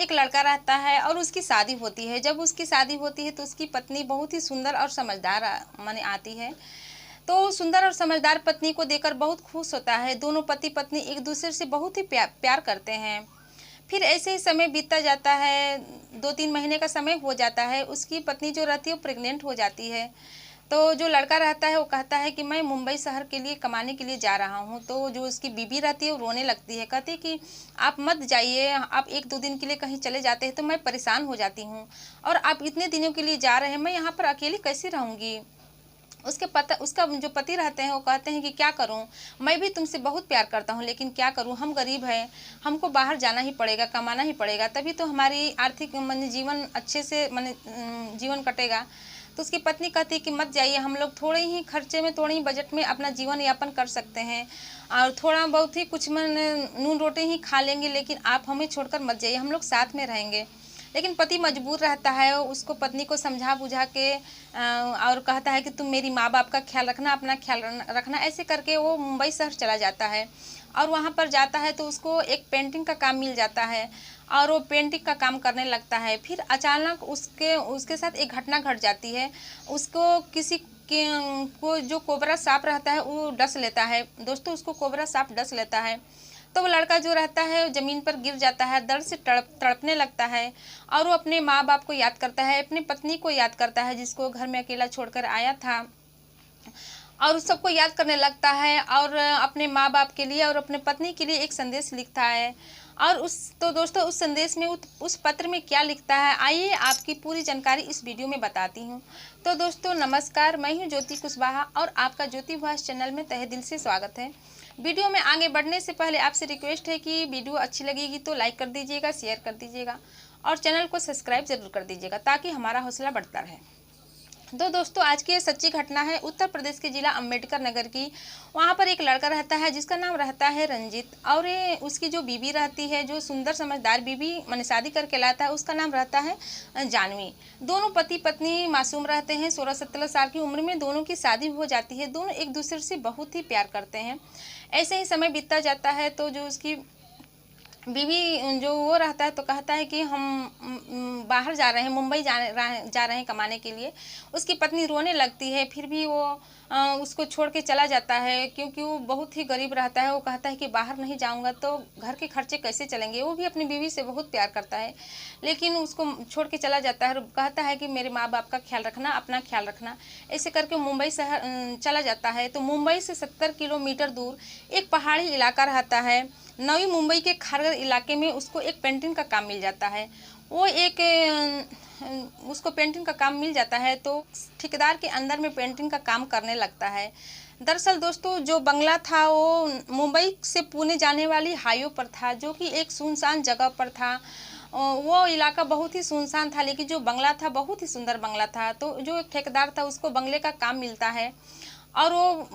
एक लड़का रहता है और उसकी शादी होती है। जब उसकी शादी होती है तो उसकी पत्नी बहुत ही सुंदर और समझदार माने आती है। तो सुंदर और समझदार पत्नी को देखकर बहुत खुश होता है। दोनों पति पत्नी एक दूसरे से बहुत ही प्यार करते हैं। फिर ऐसे ही समय बीतता जाता है, 2-3 महीने का समय हो जाता है। उसकी पत्नी जो रहती है वो प्रेग्नेंट हो जाती है। तो जो लड़का रहता है वो कहता है कि मैं मुंबई शहर के लिए कमाने के लिए जा रहा हूँ। तो जो उसकी बीवी रहती है वो रोने लगती है, कहती है कि आप मत जाइए, आप 1-2 दिन के लिए कहीं चले जाते हैं तो मैं परेशान हो जाती हूँ, और आप इतने दिनों के लिए जा रहे हैं, मैं यहाँ पर अकेली कैसे रहूँगी। उसका जो पति रहते हैं वो कहते हैं कि क्या करूं, मैं भी तुमसे बहुत प्यार करता हूं, लेकिन क्या करूं, हम गरीब हैं, हमको बाहर जाना ही पड़ेगा, कमाना ही पड़ेगा, तभी तो हमारी आर्थिक माने जीवन अच्छे से माने जीवन कटेगा। तो उसकी पत्नी कहती है कि मत जाइए, हम लोग थोड़े ही खर्चे में, थोड़े ही बजट में अपना जीवन यापन कर सकते हैं, और थोड़ा बहुत ही कुछ नून रोटी ही खा लेंगे, लेकिन आप हमें छोड़कर मत जाइए, हम लोग साथ में रहेंगे। लेकिन पति मजबूर रहता है, उसको पत्नी को समझा बुझा के और कहता है कि तुम मेरी माँ बाप का ख्याल रखना, अपना ख्याल रखना। ऐसे करके वो मुंबई शहर चला जाता है, और वहाँ पर जाता है तो उसको एक पेंटिंग का काम मिल जाता है, और वो पेंटिंग का काम करने लगता है। फिर अचानक उसके साथ एक घटना घट जाती है। उसको किसी को जो कोबरा सांप रहता है वो डस लेता है। दोस्तों, उसको कोबरा सांप डस लेता है। तो वो लड़का जो रहता है ज़मीन पर गिर जाता है, दर्द से तड़पने लगता है, और वो अपने माँ बाप को याद करता है, अपनी पत्नी को याद करता है जिसको घर में अकेला छोड़कर आया था, और उस सबको याद करने लगता है, और अपने माँ बाप के लिए और अपने पत्नी के लिए एक संदेश लिखता है। और तो दोस्तों, उस संदेश में उस पत्र में क्या लिखता है, आइए आपकी पूरी जानकारी इस वीडियो में बताती हूँ। तो दोस्तों नमस्कार, मैं हूँ ज्योति कुशवाहा, और आपका ज्योति वॉइस चैनल में तहे दिल से स्वागत है। वीडियो में आगे बढ़ने से पहले आपसे रिक्वेस्ट है कि वीडियो अच्छी लगेगी तो लाइक कर दीजिएगा, शेयर कर दीजिएगा, और चैनल को सब्सक्राइब जरूर कर दीजिएगा ताकि हमारा हौसला बढ़ता रहे। तो दोस्तों, आज की ये सच्ची घटना है उत्तर प्रदेश के जिला अंबेडकर नगर की। वहाँ पर एक लड़का रहता है जिसका नाम रहता है रंजीत, और ये उसकी जो बीवी रहती है, जो सुंदर समझदार बीवी मैंने शादी करके लाता है, उसका नाम रहता है जानवी। दोनों पति पत्नी मासूम रहते हैं, 16-17 साल की उम्र में दोनों की शादी हो जाती है। दोनों एक दूसरे से बहुत ही प्यार करते हैं। ऐसे ही समय बीतता जाता है तो जो उसकी बीवी जो वो रहता है तो कहता है कि हम बाहर जा रहे हैं, मुंबई जा रहे हैं कमाने के लिए। उसकी पत्नी रोने लगती है, फिर भी वो उसको छोड़ के चला जाता है, क्योंकि वो बहुत ही गरीब रहता है। वो कहता है कि बाहर नहीं जाऊंगा तो घर के खर्चे कैसे चलेंगे। वो भी अपनी बीवी से बहुत प्यार करता है, लेकिन उसको छोड़ के चला जाता है और कहता है कि मेरे माँ बाप का ख्याल रखना, अपना ख्याल रखना। ऐसे करके मुंबई शहर चला जाता है। तो मुंबई से 70 किलोमीटर दूर एक पहाड़ी इलाका रहता है। नवी मुंबई के खारघर इलाके में उसको एक पेंटिंग का काम मिल जाता है। वो उसको पेंटिंग का काम मिल जाता है तो ठेकेदार के अंदर में पेंटिंग का काम करने लगता है। दरअसल दोस्तों, जो बंगला था वो मुंबई से पुणे जाने वाली हाईवे पर था, जो कि एक सुनसान जगह पर था। वो इलाका बहुत ही सुनसान था, लेकिन जो बंगला था बहुत ही सुंदर बंगला था। तो जो एक ठेकेदार था उसको बंगले का काम मिलता है, और वो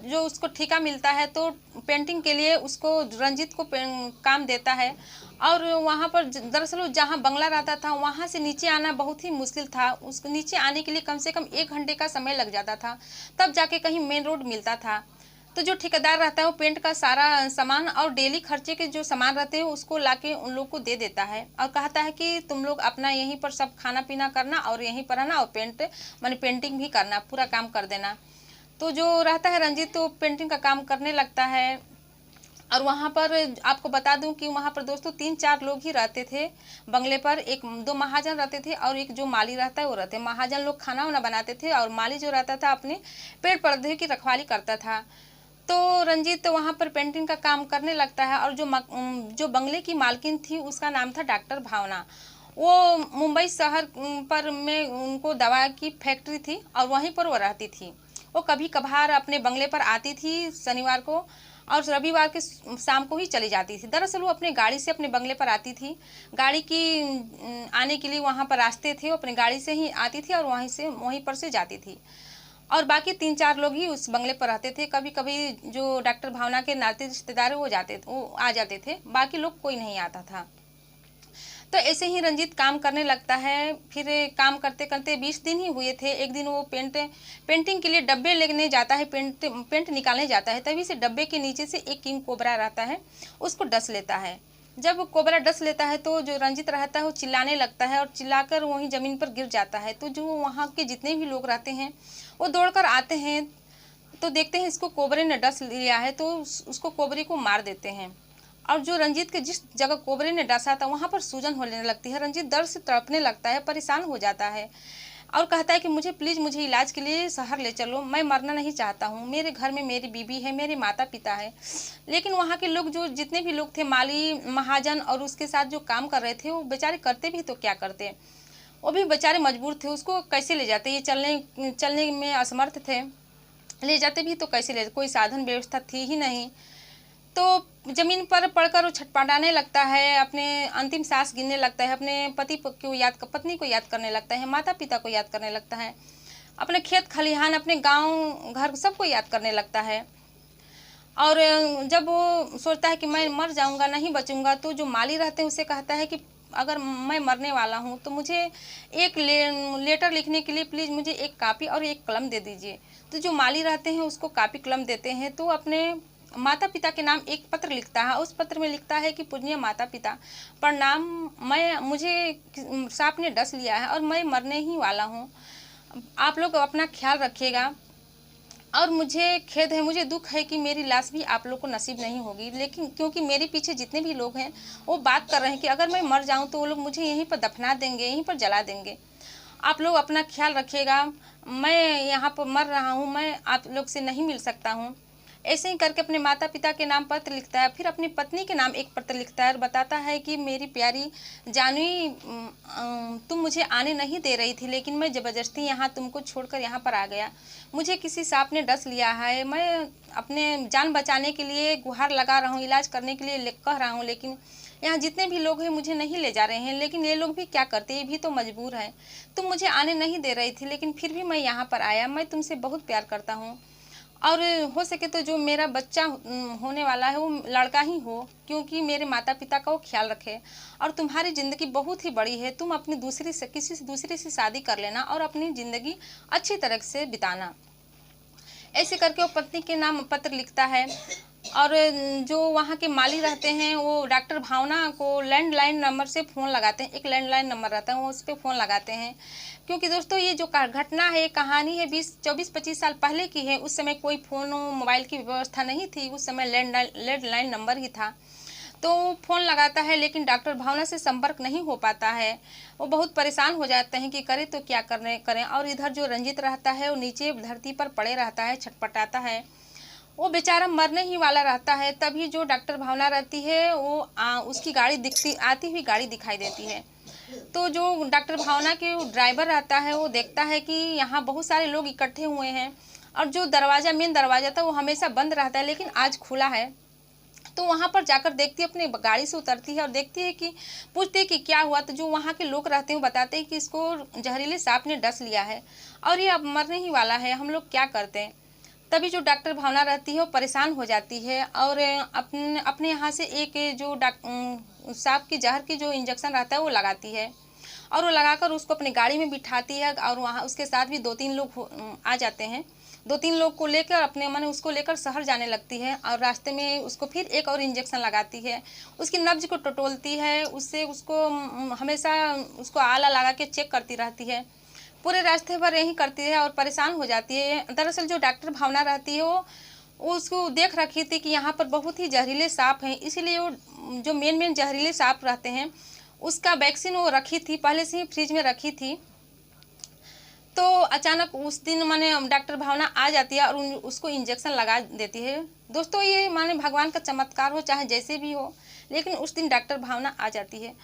जो उसको ठेका मिलता है तो पेंटिंग के लिए उसको रंजीत को काम देता है। और वहाँ पर दरअसल जहाँ बंगला रहता था वहाँ से नीचे आना बहुत ही मुश्किल था। उसको नीचे आने के लिए कम से कम 1 घंटे का समय लग जाता था, तब जाके कहीं मेन रोड मिलता था। तो जो ठेकेदार रहता है वो पेंट का सारा सामान और डेली खर्चे के जो सामान रहते हैं उसको लाके उन लोग को दे देता है, और कहता है कि तुम लोग अपना यहीं पर सब खाना पीना करना और यहीं पर रहना, और माने पेंटिंग भी करना, पूरा काम कर देना। तो जो रहता है रंजीत तो पेंटिंग का काम करने लगता है। और वहाँ पर आपको बता दूं कि वहाँ पर दोस्तों 3-4 लोग ही रहते थे बंगले पर। 1-2 महाजन रहते थे और एक जो माली रहता है वो रहते। महाजन लोग खाना वाना बनाते थे, और माली जो रहता था अपने पेड़ पौधे की रखवाली करता था। तो रंजीत तो वहाँ पर पेंटिंग का काम करने लगता है, और जो बंगले की मालकिन थी उसका नाम था डॉक्टर भावना। वो मुंबई शहर पर में उनको दवा की फैक्ट्री थी, और वहीं पर वो रहती थी। वो कभी कभार अपने बंगले पर आती थी शनिवार को, और रविवार के शाम को ही चली जाती थी। दरअसल वो अपने गाड़ी से अपने बंगले पर आती थी। गाड़ी की आने के लिए वहाँ पर रास्ते थे, वो अपनी गाड़ी से ही आती थी और वहीं पर से जाती थी। और बाकी 3-4 लोग ही उस बंगले पर रहते थे। कभी कभी जो डॉक्टर भावना के नाते रिश्तेदार वो आ जाते थे, बाकी लोग कोई नहीं आता था। तो ऐसे ही रंजीत काम करने लगता है। फिर काम करते करते 20 दिन ही हुए थे। एक दिन वो पेंटिंग के लिए डब्बे लेने जाता है, पेंट निकालने जाता है, तभी से डब्बे के नीचे से एक किंग कोबरा रहता है, उसको डस लेता है। जब वो कोबरा डस लेता है तो जो रंजीत रहता है वो चिल्लाने लगता है और चिल्लाकर वहीं ज़मीन पर गिर जाता है। तो जो वहाँ के जितने भी लोग रहते हैं वो दौड़कर आते हैं, तो देखते हैं इसको कोबरे ने डस लिया है, तो उसको कोबरे को मार देते हैं। और जो रंजीत के जिस जगह कोबरे ने डसा था वहाँ पर सूजन होने लगती है। रंजीत दर्द से तड़पने लगता है, परेशान हो जाता है और कहता है कि मुझे इलाज के लिए शहर ले चलो, मैं मरना नहीं चाहता हूँ, मेरे घर में मेरी बीबी है, मेरे माता पिता है। लेकिन वहाँ के लोग, जो जितने भी लोग थे, माली महाजन और उसके साथ जो काम कर रहे थे, वो बेचारे करते भी तो क्या करते, वो भी बेचारे मजबूर थे। उसको कैसे ले जाते, ये चलने में असमर्थ थे, ले जाते भी तो कैसे ले, कोई साधन व्यवस्था थी ही नहीं। तो ज़मीन पर पड़कर वो छटपटाने लगता है, अपने अंतिम सांस गिनने लगता है, अपने पत्नी को याद करने लगता है, माता पिता को याद करने लगता है, अपने खेत खलिहान, अपने गांव घर सबको याद करने लगता है। और जब वो सोचता है कि मैं मर जाऊंगा, नहीं बचूंगा, तो जो माली रहते हैं उससे कहता है कि अगर मैं मरने वाला हूँ तो मुझे एक लेटर लिखने के लिए प्लीज़ मुझे एक कापी और एक कलम दे दीजिए। तो जो माली रहते हैं उसको कापी कलम देते हैं। तो अपने माता पिता के नाम एक पत्र लिखता है। उस पत्र में लिखता है कि पूजनीय माता पिता प्रणाम, मुझे सांप ने डस लिया है और मैं मरने ही वाला हूँ, आप लोग अपना ख्याल रखिएगा। और मुझे खेद है, मुझे दुख है कि मेरी लाश भी आप लोग को नसीब नहीं होगी, लेकिन क्योंकि मेरे पीछे जितने भी लोग हैं वो बात कर रहे हैं कि अगर मैं मर जाऊं तो वो लोग मुझे यहीं पर दफना देंगे, यहीं पर जला देंगे, आप लोग अपना ख्याल रखिएगा, मैं यहाँ पर मर रहा हूँ, मैं आप लोग से नहीं मिल सकता हूँ। ऐसे ही करके अपने माता पिता के नाम पत्र लिखता है। फिर अपनी पत्नी के नाम एक पत्र लिखता है और बताता है कि मेरी प्यारी जानवी, तुम मुझे आने नहीं दे रही थी, लेकिन मैं ज़बरदस्ती यहाँ तुमको छोड़कर यहाँ पर आ गया। मुझे किसी सांप ने डस लिया है, मैं अपने जान बचाने के लिए गुहार लगा रहा हूँ, इलाज करने के लिए कह रहा हूँ, लेकिन यहाँ जितने भी लोग हैं मुझे नहीं ले जा रहे हैं। लेकिन ये लोग भी क्या करते, ये भी तो मजबूर हैं। तुम मुझे आने नहीं दे रही थी, लेकिन फिर भी मैं यहाँ पर आया। मैं तुमसे बहुत प्यार करता हूँ और हो सके तो जो मेरा बच्चा होने वाला है वो लड़का ही हो, क्योंकि मेरे माता पिता का वो ख्याल रखे। और तुम्हारी ज़िंदगी बहुत ही बड़ी है, तुम अपनी किसी दूसरे से शादी कर लेना और अपनी ज़िंदगी अच्छी तरह से बिताना। ऐसे करके वो पत्नी के नाम पत्र लिखता है। और जो वहाँ के माली रहते हैं वो डॉक्टर भावना को लैंडलाइन नंबर से फ़ोन लगाते हैं। एक लैंडलाइन नंबर रहता है, वो उस पर फ़ोन लगाते हैं, क्योंकि दोस्तों ये जो घटना है, कहानी है 24-25 साल पहले की है। उस समय कोई फ़ोन मोबाइल की व्यवस्था नहीं थी, उस समय लैंडलाइन नंबर ही था। तो फ़ोन लगाता है लेकिन डॉक्टर भावना से संपर्क नहीं हो पाता है। वो बहुत परेशान हो जाते हैं कि करें तो क्या करें। और इधर जो रंजीत रहता है वो नीचे धरती पर पड़े रहता है, छटपटाता है, वो बेचारा मरने ही वाला रहता है। तभी जो डॉक्टर भावना रहती है वो उसकी गाड़ी आती हुई गाड़ी दिखाई देती है। तो जो डॉक्टर भावना के ड्राइवर रहता है वो देखता है कि यहाँ बहुत सारे लोग इकट्ठे हुए हैं और जो मेन दरवाज़ा था वो हमेशा बंद रहता है, लेकिन आज खुला है। तो वहाँ पर जाकर देखती है, अपनी गाड़ी से उतरती है और देखती है कि पूछती है कि क्या हुआ। तो जो वहाँ के लोग रहते हैं वो बताते हैं कि इसको जहरीले सांप ने डस लिया है और ये अब मरने ही वाला है, हम लोग क्या करते हैं। तभी जो डॉक्टर भावना रहती है वो परेशान हो जाती है और अपने यहाँ से एक जो सांप की जहर की जो इंजेक्शन रहता है वो लगाती है और वो लगाकर उसको अपनी गाड़ी में बिठाती है। और वहाँ उसके साथ भी 2-3 लोग आ जाते हैं। 2-3 लोग को लेकर उसको लेकर शहर जाने लगती है और रास्ते में उसको फिर एक और इंजेक्शन लगाती है, उसकी नब्ज को टटोलती है, उससे उसको हमेशा उसको आला लगा के चेक करती रहती है। पूरे रास्ते भर यही करती है और परेशान हो जाती है। दरअसल जो डॉक्टर भावना रहती है वो उसको देख रखी थी कि यहाँ पर बहुत ही जहरीले सांप हैं, इसीलिए वो जो मेन जहरीले सांप रहते हैं उसका वैक्सीन वो रखी थी, पहले से ही फ्रिज में रखी थी। तो अचानक उस दिन डॉक्टर भावना आ जाती है और उसको इंजेक्शन लगा देती है। दोस्तों ये भगवान का चमत्कार हो, चाहे जैसे भी हो, लेकिन उस दिन डॉक्टर भावना आ जाती है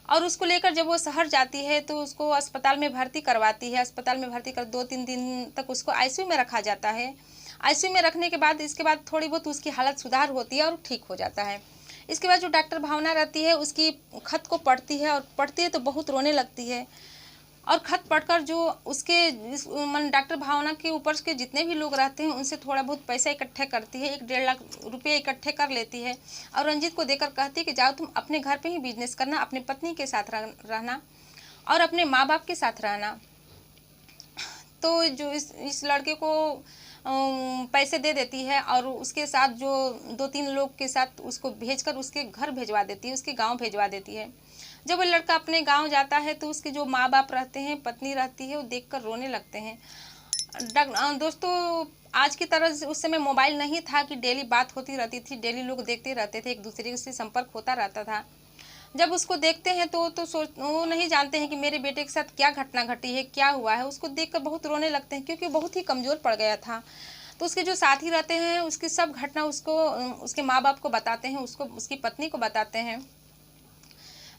और उसको लेकर जब वो शहर जाती है तो उसको अस्पताल में भर्ती करवाती है। अस्पताल में भर्ती कर 2-3 दिन तक उसको आईसीयू में रखा जाता है। आईसीयू में रखने के बाद इसके बाद थोड़ी बहुत उसकी हालत सुधार होती है और ठीक हो जाता है। इसके बाद जो डॉक्टर भावना रहती है उसकी खत को पढ़ती है और पढ़ती है तो बहुत रोने लगती है और खत पढ़कर जो उसके डॉक्टर भावना के ऊपर के जितने भी लोग रहते हैं उनसे थोड़ा बहुत पैसा इकट्ठा करती है, 1-1.5 लाख रुपये इकट्ठे कर लेती है और रंजीत को देकर कहती है कि जाओ तुम अपने घर पे ही बिजनेस करना, अपने पत्नी के साथ रहना और अपने माँ बाप के साथ रहना। तो जो इस लड़के को पैसे दे देती है और उसके साथ जो 2-3 लोग के साथ उसको भेजकर उसके घर भेजवा देती है, उसके गाँव भेजवा देती है। जब वो लड़का अपने गाँव जाता है तो उसके जो माँ-बाप रहते हैं, पत्नी रहती है, वो देखकर रोने लगते हैं। दोस्तों, आज की तरह से उस समय मोबाइल नहीं था कि डेली बात होती रहती थी, डेली लोग देखते रहते थे, एक दूसरे से संपर्क होता रहता था। जब उसको देखते हैं तो वो नहीं जानते हैं कि मेरे बेटे के साथ क्या घटना घटी है, क्या हुआ है। उसको देखकर बहुत रोने लगते हैं क्योंकि बहुत ही कमज़ोर पड़ गया था। तो उसके जो साथी रहते हैं, उसकी सब घटना उसको उसके माँ-बाप को बताते हैं, उसको उसकी पत्नी को बताते हैं।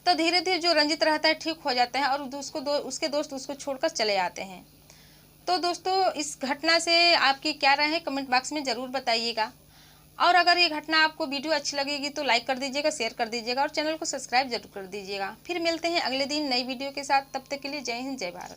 तो धीरे-धीरे जो रंजित रहता है ठीक हो जाता है और उसके दोस्त उसको छोड़कर चले आते हैं। तो दोस्तों, इस घटना से आपकी क्या राय है, कमेंट बॉक्स में ज़रूर बताइएगा। और अगर ये घटना आपको वीडियो अच्छी लगेगी तो लाइक कर दीजिएगा, शेयर कर दीजिएगा और चैनल को सब्सक्राइब जरूर कर दीजिएगा। फिर मिलते हैं अगले दिन नई वीडियो के साथ। तब तक के लिए जय हिंद, जय भारत।